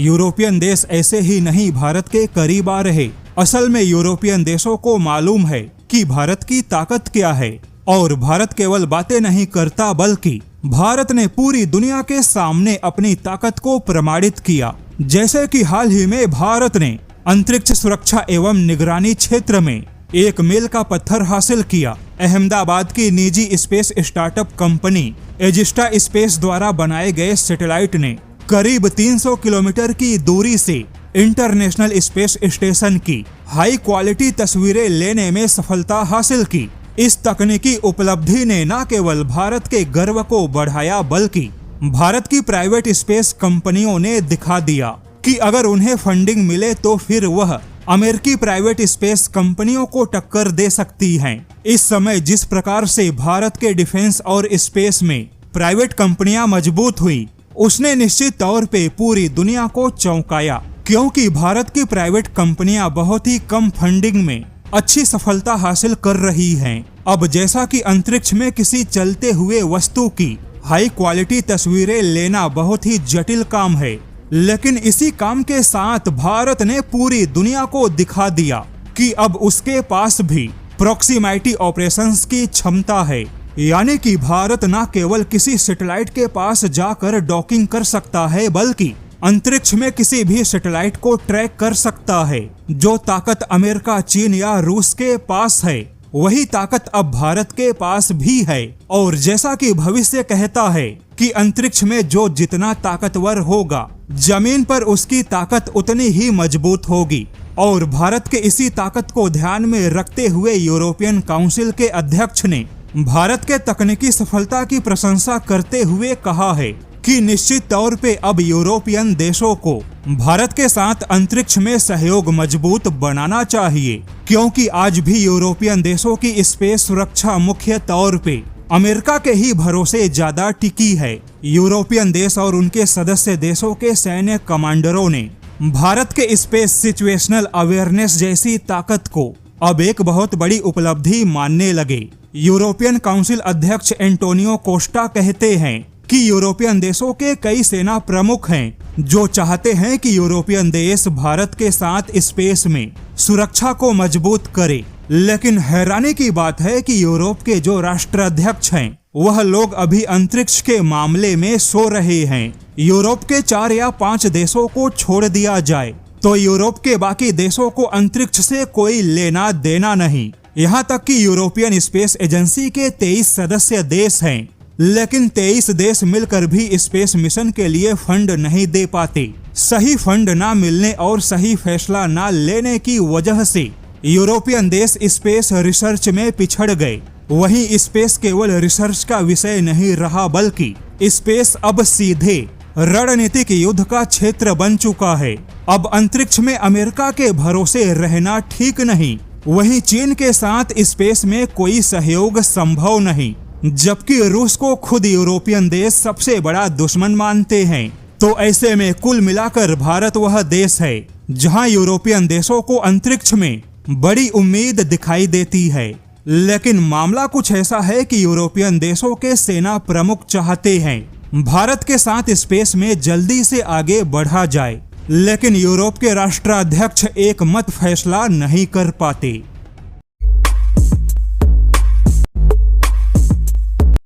European देश ऐसे ही नहीं भारत के करीब आ रहे। असल में यूरोपियन देशों को मालूम है कि भारत की ताकत क्या है और भारत केवल बातें नहीं करता बल्कि भारत ने पूरी दुनिया के सामने अपनी ताकत को प्रमाणित किया। जैसे कि हाल ही में भारत ने अंतरिक्ष सुरक्षा एवं निगरानी क्षेत्र में एक मील का पत्थर हासिल किया। अहमदाबाद की निजी स्पेस स्टार्टअप कंपनी एजिस्टा स्पेस द्वारा बनाए गए सैटेलाइट ने करीब 300 किलोमीटर की दूरी से इंटरनेशनल स्पेस स्टेशन की हाई क्वालिटी तस्वीरें लेने में सफलता हासिल की। इस तकनीकी उपलब्धि ने न केवल भारत के गर्व को बढ़ाया बल्कि भारत की प्राइवेट स्पेस कंपनियों ने दिखा दिया कि अगर उन्हें फंडिंग मिले तो फिर वह अमेरिकी प्राइवेट स्पेस कंपनियों को टक्कर दे सकती हैं। इस समय जिस प्रकार से भारत के डिफेंस और स्पेस में प्राइवेट कंपनियां मजबूत हुई, उसने निश्चित तौर पे पूरी दुनिया को चौंकाया, क्योंकि भारत की प्राइवेट कंपनियां बहुत ही कम फंडिंग में अच्छी सफलता हासिल कर रही हैं। अब जैसा कि अंतरिक्ष में किसी चलते हुए वस्तु की हाई क्वालिटी तस्वीरें लेना बहुत ही जटिल काम है, लेकिन इसी काम के साथ भारत ने पूरी दुनिया को दिखा दिया कि अब उसके पास भी प्रॉक्सिमिटी ऑपरेशंस की क्षमता है। यानी कि भारत न केवल किसी सैटेलाइट के पास जाकर डॉकिंग कर सकता है बल्कि अंतरिक्ष में किसी भी सैटेलाइट को ट्रैक कर सकता है। जो ताकत अमेरिका, चीन या रूस के पास है, वही ताकत अब भारत के पास भी है। और जैसा कि भविष्य कहता है कि अंतरिक्ष में जो जितना ताकतवर होगा, जमीन पर उसकी ताकत उतनी ही मजबूत होगी। और भारत के इसी ताकत को ध्यान में रखते हुए यूरोपियन काउंसिल के अध्यक्ष ने भारत के तकनीकी सफलता की प्रशंसा करते हुए कहा है कि निश्चित तौर पे अब यूरोपियन देशों को भारत के साथ अंतरिक्ष में सहयोग मजबूत बनाना चाहिए, क्योंकि आज भी यूरोपियन देशों की स्पेस सुरक्षा मुख्य तौर पे अमेरिका के ही भरोसे ज्यादा टिकी है। यूरोपियन देश और उनके सदस्य देशों के सैन्य कमांडरों ने भारत के स्पेस सिचुएशनल अवेयरनेस जैसी ताकत को अब एक बहुत बड़ी उपलब्धि मानने लगे। यूरोपियन काउंसिल अध्यक्ष एंटोनियो कोस्टा कहते हैं कि यूरोपियन देशों के कई सेना प्रमुख हैं जो चाहते हैं कि यूरोपियन देश भारत के साथ स्पेस में सुरक्षा को मजबूत करे। लेकिन हैरानी की बात है कि यूरोप के जो राष्ट्राध्यक्ष हैं, वह लोग अभी अंतरिक्ष के मामले में सो रहे हैं। यूरोप के 4 या 5 देशों को छोड़ दिया जाए तो यूरोप के बाकी देशों को अंतरिक्ष से कोई लेना देना नहीं। यहाँ तक कि यूरोपियन स्पेस एजेंसी के 23 सदस्य देश हैं, लेकिन 23 देश मिलकर भी स्पेस मिशन के लिए फंड नहीं दे पाते। सही फंड ना मिलने और सही फैसला ना लेने की वजह से यूरोपियन देश स्पेस रिसर्च में पिछड़ गए। वहीं स्पेस केवल रिसर्च का विषय नहीं रहा बल्कि स्पेस अब सीधे रणनीतिक युद्ध का क्षेत्र बन चुका है। अब अंतरिक्ष में अमेरिका के भरोसे रहना ठीक नहीं, वहीं चीन के साथ स्पेस में कोई सहयोग संभव नहीं, जबकि रूस को खुद यूरोपियन देश सबसे बड़ा दुश्मन मानते हैं। तो ऐसे में कुल मिलाकर भारत वह देश है जहां यूरोपियन देशों को अंतरिक्ष में बड़ी उम्मीद दिखाई देती है। लेकिन मामला कुछ ऐसा है कि यूरोपियन देशों के सेना प्रमुख चाहते हैं भारत के साथ स्पेस में जल्दी से आगे बढ़ा जाए, लेकिन यूरोप के राष्ट्राध्यक्ष एक मत फैसला नहीं कर पाते।